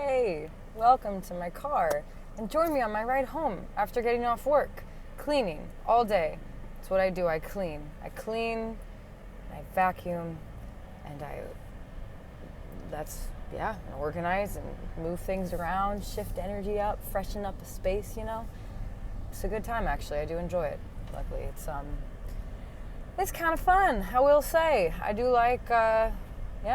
Hey, welcome to my car and join me on my ride home after getting off work. Cleaning all day. That's what I do. I clean, I vacuum, and I organize and move things around, shift energy up, freshen up a space, It's a good time, actually. I do enjoy it. Luckily, it's kind of fun, I will say. I do like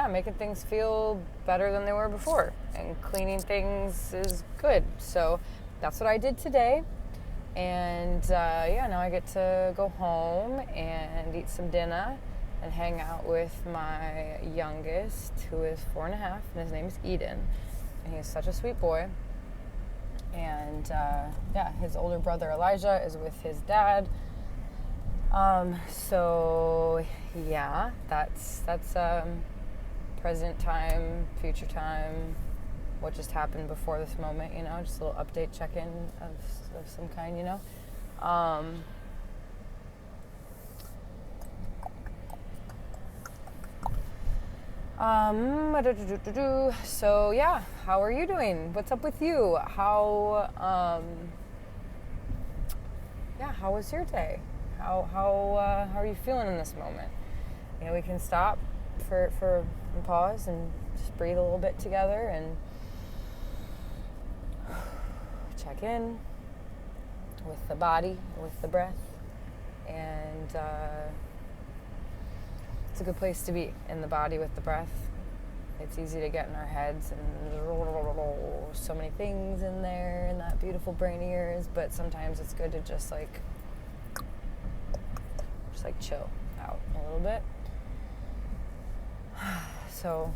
making things feel better than they were before, and cleaning things is good. So that's what I did today. And now I get to go home and eat some dinner and hang out with my youngest, who is 4.5, and his name is Eden. And he's such a sweet boy. And his older brother Elijah is with his dad. That's present time, future time, what just happened before this moment, just a little update check-in of some kind, So yeah, how are you doing? What's up with you? How was your day? How are you feeling in this moment? We can stop for and pause and just breathe a little bit together and check in with the body, with the breath, and it's a good place to be, in the body with the breath. It's easy to get in our heads and so many things in there in that beautiful brain of yours, but sometimes it's good to just chill out a little bit. So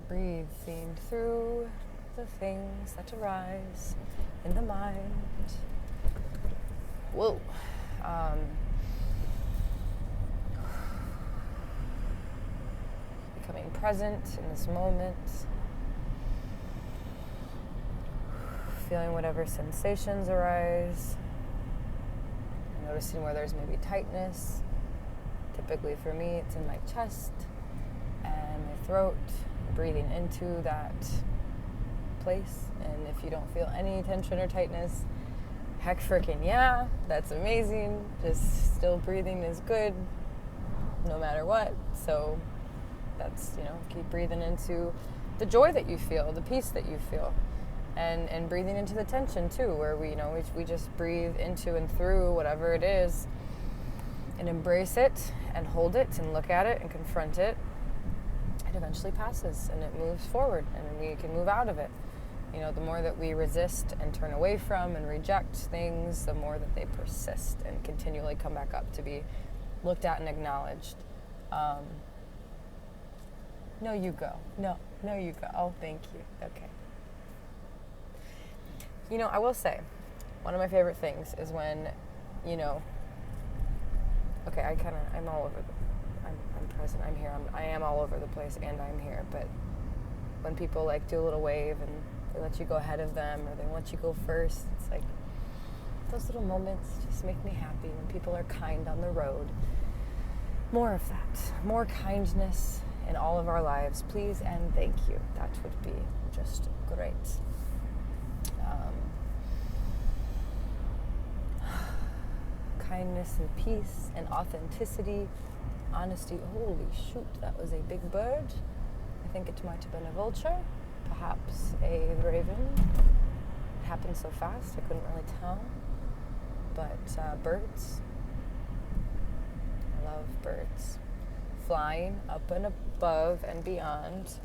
breathing through the things that arise in the mind. Whoa. Becoming present in this moment. Feeling whatever sensations arise. Noticing where there's maybe tightness. Typically for me, it's in my chest and my throat. Breathing into that place. And if you don't feel any tension or tightness, heck freaking yeah, that's amazing. Just still breathing is good no matter what. So that's, keep breathing into the joy that you feel, the peace that you feel, and breathing into the tension too, where we just breathe into and through whatever it is and embrace it and hold it and look at it and confront it. It eventually passes and it moves forward and we can move out of it. The more that we resist and turn away from and reject things, the more that they persist and continually come back up to be looked at and acknowledged. No, you go. No, you go. Oh, thank you. Okay. I will say, one of my favorite things is when, I'm all over I'm present, I'm here, I am all over the place, and I'm here, but when people do a little wave and they let you go ahead of them, or they let you go first, it's like, those little moments just make me happy when people are kind on the road. More of that. More kindness in all of our lives, please and thank you. That would be just great. Kindness and peace and authenticity, honesty. Holy shoot, that was a big bird. I think it might have been a vulture, perhaps a raven. It happened so fast I couldn't really tell. But birds. I love birds. Flying up and above and beyond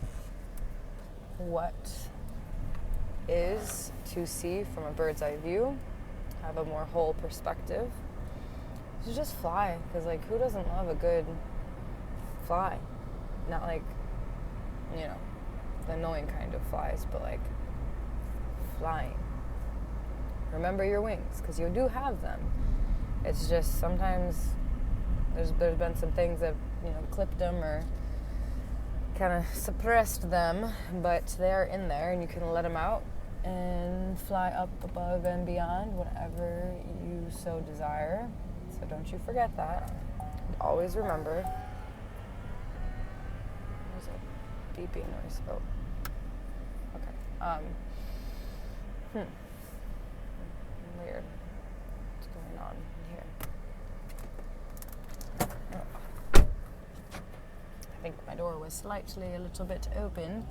what is to see from a bird's eye view, have a more whole perspective. So just fly, because who doesn't love a good fly? Not the annoying kind of flies, but flying. Remember your wings, because you do have them. It's just sometimes there's been some things that clipped them or kind of suppressed them, but they're in there and you can let them out and fly up above and beyond whatever you so desire. So don't you forget that. And always remember. There's a beeping noise. Oh. Okay. Weird. What's going on here? Oh. I think my door was slightly a little bit open.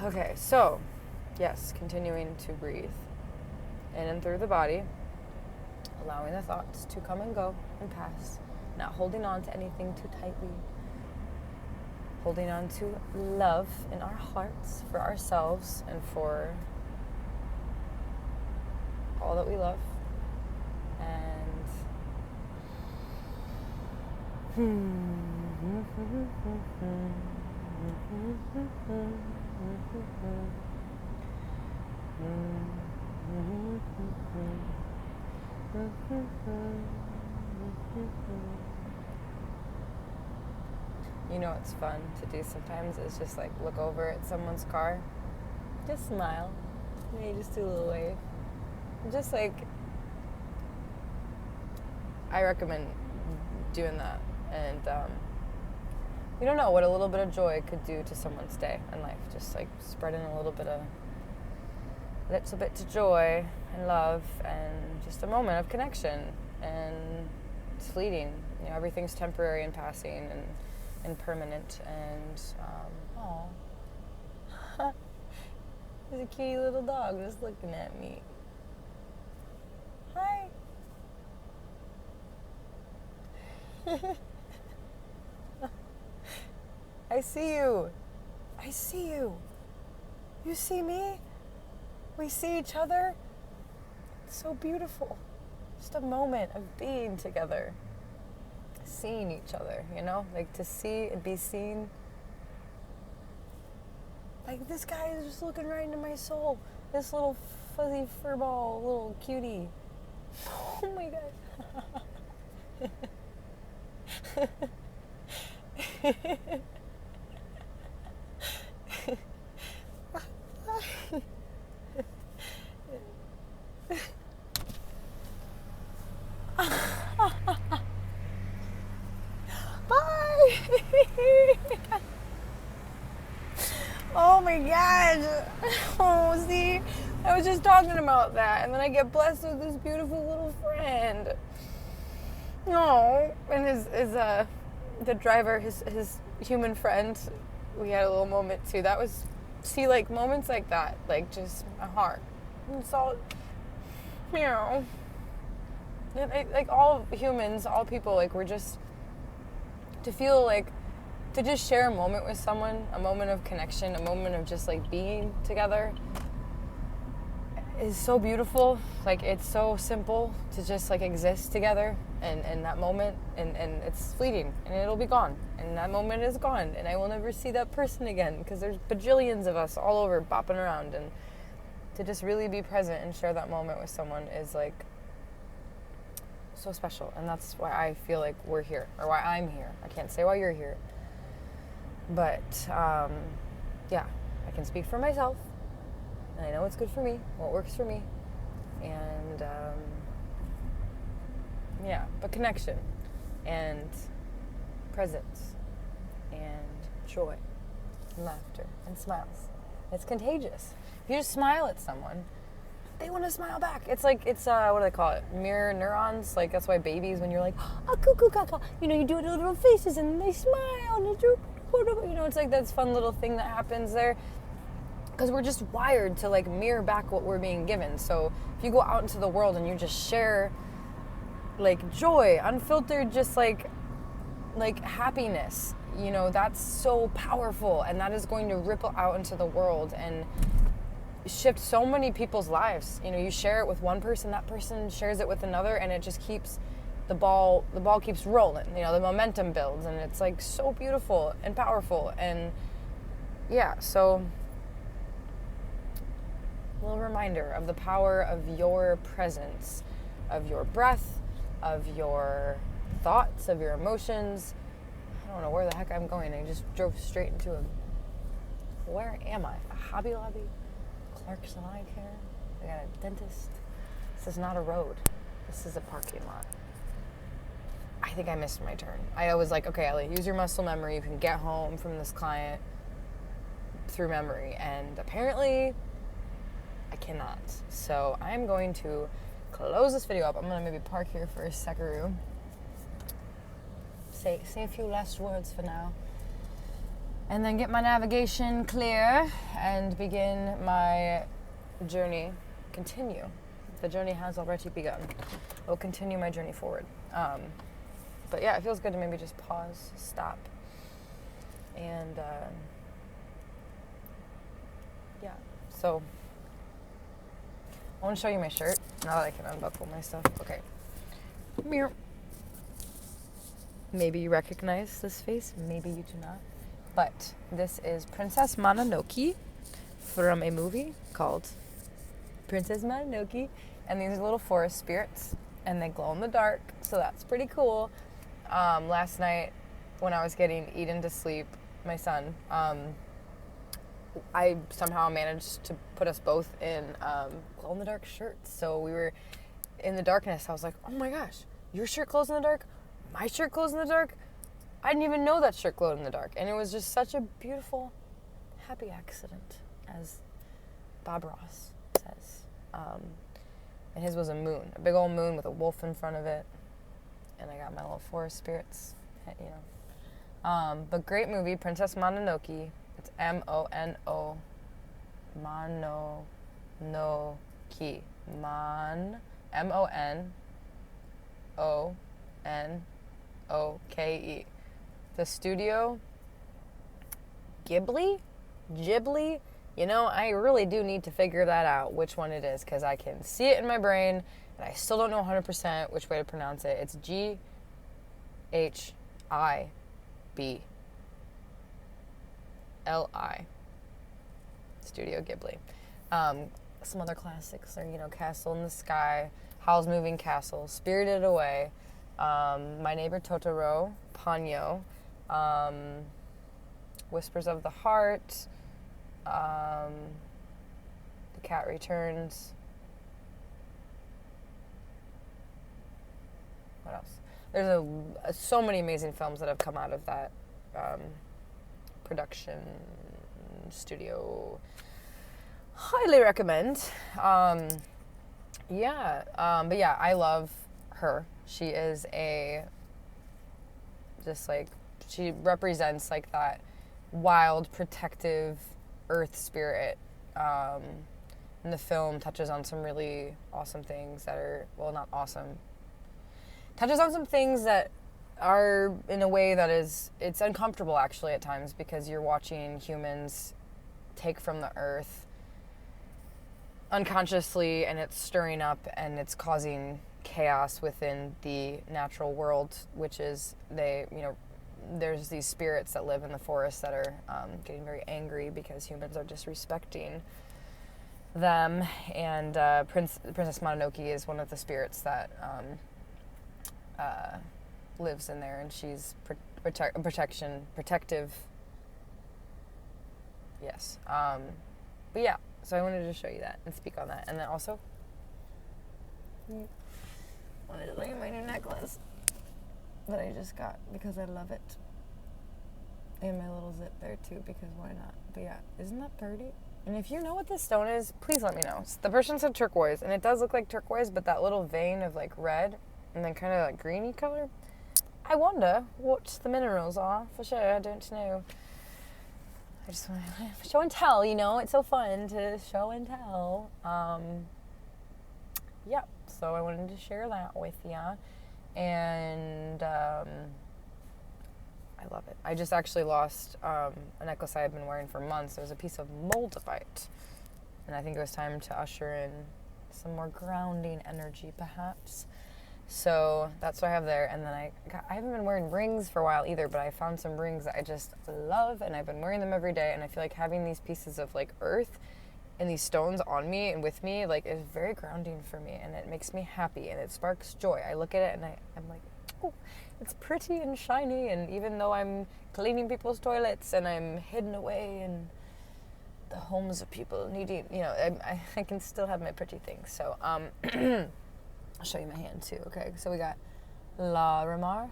Okay, so, yes, continuing to breathe in and through the body, allowing the thoughts to come and go and pass, not holding on to anything too tightly, holding on to love in our hearts for ourselves and for all that we love. You know what's fun to do sometimes is just like look over at someone's car, just smile, maybe just do a little wave. Just like, I recommend doing that. And you don't know what a little bit of joy could do to someone's day and life. Just like spreading a little bit to joy and love and just a moment of connection. And it's fleeting. You know, everything's temporary and passing and impermanent. And there's a cutie little dog just looking at me. Hi. I see you. I see you. You see me? We see each other. It's so beautiful. Just a moment of being together. Seeing each other, you know? Like to see and be seen. Like this guy is just looking right into my soul. This little fuzzy furball, little cutie. Oh my God. Bye. Oh my God. Oh, see, I was just talking about that, and then I get blessed with this beautiful little friend. No, and the driver, his human friend, we had a little moment too. That was, see, like moments like that, like just my heart. It's all, you know, like all humans, all people, like we're just, to feel like, to just share a moment with someone, a moment of connection, a moment of just like being together is so beautiful. Like it's so simple to just like exist together and that moment and it's fleeting and it'll be gone and that moment is gone and I will never see that person again because there's bajillions of us all over bopping around, and to just really be present and share that moment with someone is like so special. And that's why I feel like we're here, or why I'm here. I can't say why you're here, but yeah, I can speak for myself. And I know what's good for me, what works for me. And, yeah, but connection and presence and joy and laughter and smiles. It's contagious. If you just smile at someone, they want to smile back. It's like, what do they call it? Mirror neurons. Like, that's why babies, when you're like, oh, cuckoo, caca, you know, you do little faces and they smile. And you know, it's like this fun little thing that happens there. Because we're just wired to like mirror back what we're being given. So if you go out into the world and you just share like joy, unfiltered, just like happiness, you know, that's so powerful, and that is going to ripple out into the world and shift so many people's lives. You know, you share it with one person, that person shares it with another, and it just keeps the ball keeps rolling. You know, the momentum builds, and it's like so beautiful and powerful. And yeah, so a little reminder of the power of your presence, of your breath, of your thoughts, of your emotions. I don't know where the heck I'm going. I just drove straight into where am I? A Hobby Lobby? Clarkson Eye Care? I got a dentist. This is not a road. This is a parking lot. I think I missed my turn. I was like, okay, Ellie, use your muscle memory. You can get home from this client through memory. And apparently I cannot. So I'm going to close this video up. I'm going to maybe park here for a second. Say a few last words for now. And then get my navigation clear and begin my journey. Continue. The journey has already begun. I will continue my journey forward. But yeah, it feels good to maybe just pause, stop, and yeah. So I want to show you my shirt now that I can unbuckle my stuff. Okay. Meow. Maybe you recognize this face, maybe you do not. But this is Princess Mononoke from a movie called Princess Mononoke. And these are little forest spirits, and they glow in the dark, so that's pretty cool. Last night, when I was getting Eden to sleep, my son, I somehow managed to put us both in glow-in-the-dark shirts. So we were in the darkness. I was like, oh my gosh, your shirt glows in the dark? My shirt glows in the dark? I didn't even know that shirt glowed in the dark. And it was just such a beautiful, happy accident, as Bob Ross says. And his was a moon, a big old moon with a wolf in front of it. And I got my little forest spirits, you know. But great movie, Princess Mononoke. It's M-O-N-O, Mononoke. M-O-N-O-N-O-K-E. The studio, Ghibli? You know, I really do need to figure that out, which one it is, because I can see it in my brain, and I still don't know 100% which way to pronounce it. It's G-H-I-B-L-I. Studio Ghibli. Some other classics are, you know, Castle in the Sky, Howl's Moving Castle, Spirited Away, My Neighbor Totoro, Ponyo, Whispers of the Heart, The Cat Returns. What else? There's so many amazing films that have come out of that production studio. Highly recommend. But yeah, I love her. She is she represents like that wild, protective earth spirit. And the film touches on some really awesome things that are, well, not awesome. Touches on some things that are in a way that it's uncomfortable actually at times, because you're watching humans take from the earth unconsciously, and it's stirring up and it's causing chaos within the natural world, which is there's these spirits that live in the forest that are getting very angry because humans are disrespecting them, and Princess Mononoke is one of the spirits that lives in there, and she's protective. Yes. But yeah, so I wanted to show you that and speak on that, and then also wanted to look at my new necklace that I just got because I love it. And my little zip there too, because why not? But yeah, isn't that pretty? And if you know what this stone is, please let me know. The person said turquoise, and it does look like turquoise, but that little vein of like red and then kind of like greeny color. I wonder what the minerals are, for sure. I don't know. I just want to show and tell, you know? It's so fun to show and tell. Yeah, so I wanted to share that with ya. And I love it. I just actually lost a necklace I had been wearing for months. It was a piece of moldavite. And I think it was time to usher in some more grounding energy, perhaps. So that's what I have there. And then I haven't been wearing rings for a while either, but I found some rings that I just love, and I've been wearing them every day. And I feel like having these pieces of like earth and these stones on me and with me, like, is very grounding for me, and it makes me happy, and it sparks joy. I look at it and I'm like, oh, it's pretty and shiny, and even though I'm cleaning people's toilets and I'm hidden away in the homes of people needing, you know, I can still have my pretty things. So I'll show you my hand too. Okay, so we got Larimar,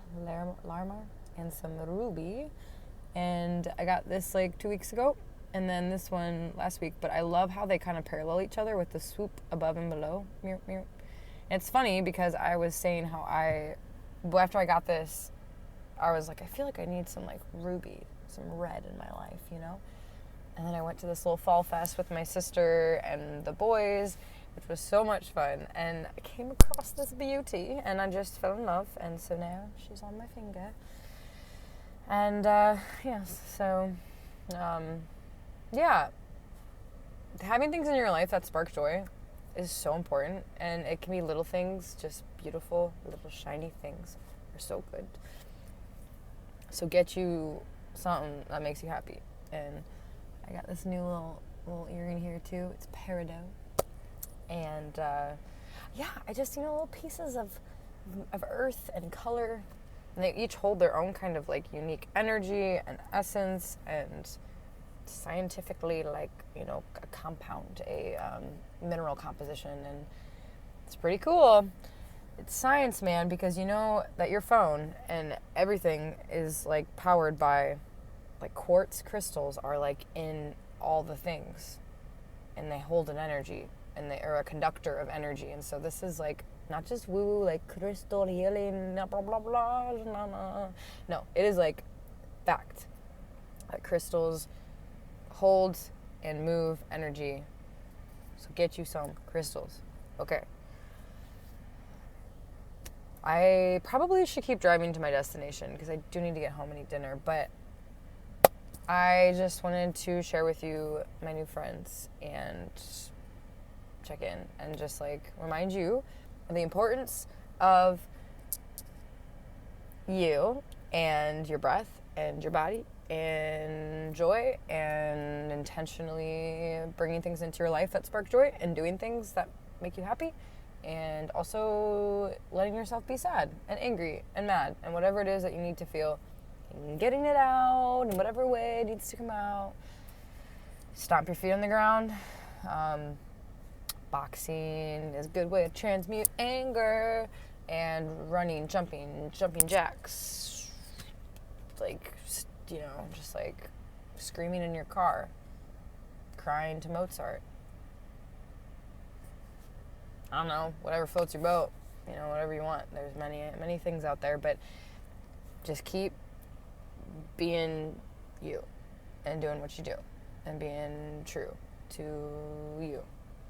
and some ruby, and I got this like 2 weeks ago, and then this one last week. But I love how they kind of parallel each other with the swoop above and below. And it's funny because I was saying how after I got this, I was like, I feel like I need some like ruby, some red in my life, you know? And then I went to this little fall fest with my sister and the boys, which was so much fun. And I came across this beauty and I just fell in love. And so now she's on my finger. And yes, so yeah, having things in your life that spark joy is so important. And it can be little things, just beautiful, little shiny things are so good. So get you something that makes you happy. And I got this new little earring here too. It's peridot. And yeah, I just, little pieces of earth and color. And they each hold their own kind of like unique energy and essence and scientifically like, a compound, a mineral composition. And it's pretty cool. It's science, man, because you know that your phone and everything is like powered by like quartz crystals are like in all the things, and they hold an energy, and they are a conductor of energy. And so this is like not just woo like crystal healing, blah blah blah blah. No, it is like fact that crystals hold and move energy. So get you some crystals. Okay. I probably should keep driving to my destination because I do need to get home and eat dinner, but I just wanted to share with you my new friends and check in and just like remind you of the importance of you and your breath and your body and joy and intentionally bringing things into your life that spark joy and doing things that make you happy. And also letting yourself be sad and angry and mad and whatever it is that you need to feel, and getting it out in whatever way it needs to come out. Stomp your feet on the ground. Boxing is a good way to transmute anger. And running, jumping jacks. Like, just like screaming in your car. Crying to Mozart. I don't know, whatever floats your boat, whatever you want. There's many things out there, but just keep being you and doing what you do and being true to you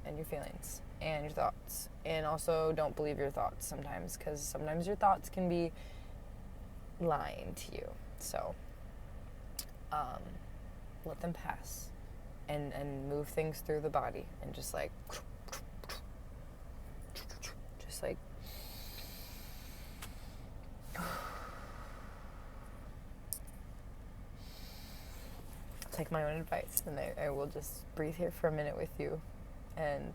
and your feelings and your thoughts. And also don't believe your thoughts sometimes, because sometimes your thoughts can be lying to you. So let them pass and move things through the body and just like take my own advice, and I will just breathe here for a minute with you. And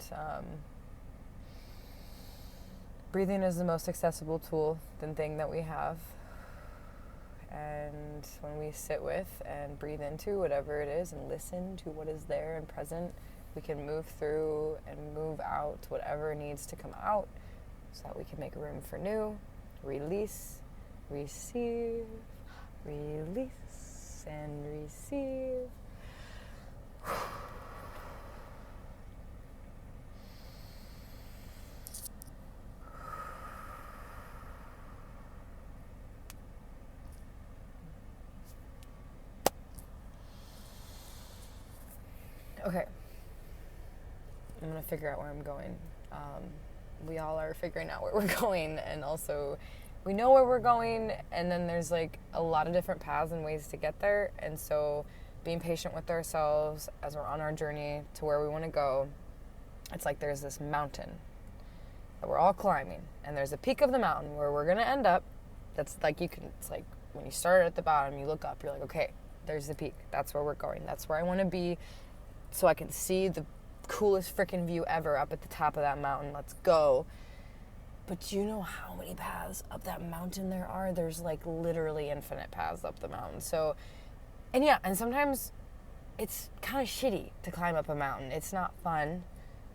breathing is the most accessible tool and thing that we have. And when we sit with and breathe into whatever it is and listen to what is there and present, we can move through and move out whatever needs to come out so that we can make room for new, release, receive, release, and receive. Okay, I'm gonna figure out where I'm going. We all are figuring out where we're going, and also we know where we're going, and then there's like a lot of different paths and ways to get there. And so being patient with ourselves as we're on our journey to where we want to go. It's like there's this mountain that we're all climbing, and there's a peak of the mountain where we're gonna end up. That's like it's like when you start at the bottom, you look up, you're like, okay, there's the peak. That's where we're going. That's where I want to be, so I can see the coolest freaking view ever up at the top of that mountain. Let's go. But do you know how many paths up that mountain there are? There's like literally infinite paths up the mountain. So, and sometimes it's kind of shitty to climb up a mountain. It's not fun,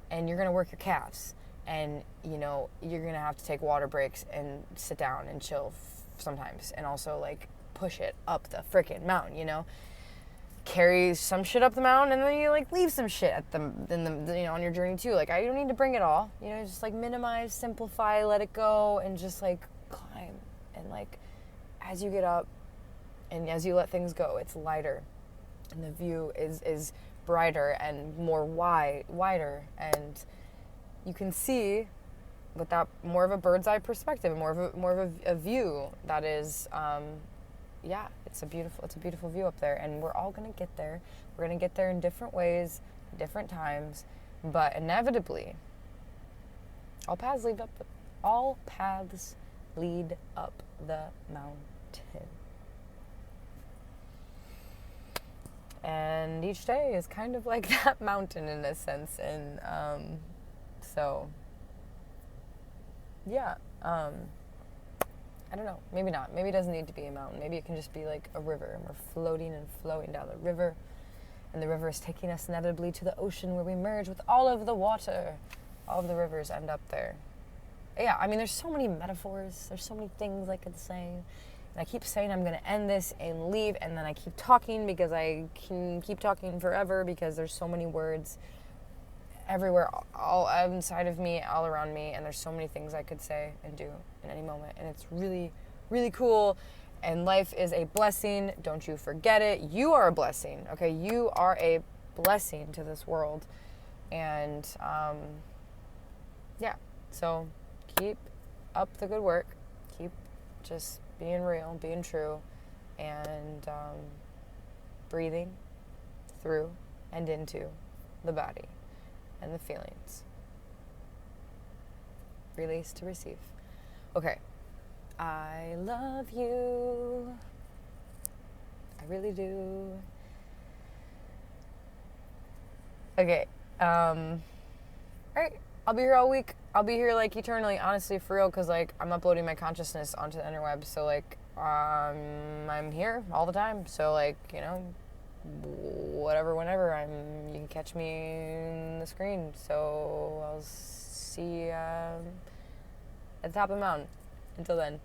and you're gonna work your calves, and you're gonna have to take water breaks and sit down and chill sometimes, and also like push it up the freaking mountain. carry some shit up the mountain, and then you like leave some shit at on your journey too. Like, I don't need to bring it all, just like minimize, simplify, let it go, and just like climb. And like, as you get up and as you let things go, it's lighter, and the view is brighter and more wider, and you can see with that more of a bird's eye perspective, more of a view that is, it's a beautiful view up there, and we're all gonna get there. We're gonna get there in different ways, different times, but inevitably, all paths lead up the mountain. And each day is kind of like that mountain in a sense, and I don't know, maybe not. Maybe it doesn't need to be a mountain. Maybe it can just be like a river, and we're floating and flowing down the river, and the river is taking us inevitably to the ocean where we merge with all of the water. All of the rivers end up there. Yeah, I mean, there's so many metaphors. There's so many things I could say. And I keep saying I'm going to end this and leave, and then I keep talking because I can keep talking forever because there's so many words everywhere, all inside of me, all around me, and there's so many things I could say and do in any moment, and it's really, really cool, and life is a blessing. Don't you forget it. You are a blessing, okay? You are a blessing to this world, and so keep up the good work, keep just being real, being true, and breathing through and into the body and the feelings. Release to receive. Okay. I love you. I really do. Okay. All right. I'll be here all week. I'll be here like eternally, honestly, for real, because like I'm uploading my consciousness onto the interwebs. So like I'm here all the time. So like, whatever, whenever you can catch me in the screen. So I'll see you at the top of the mountain. Until then.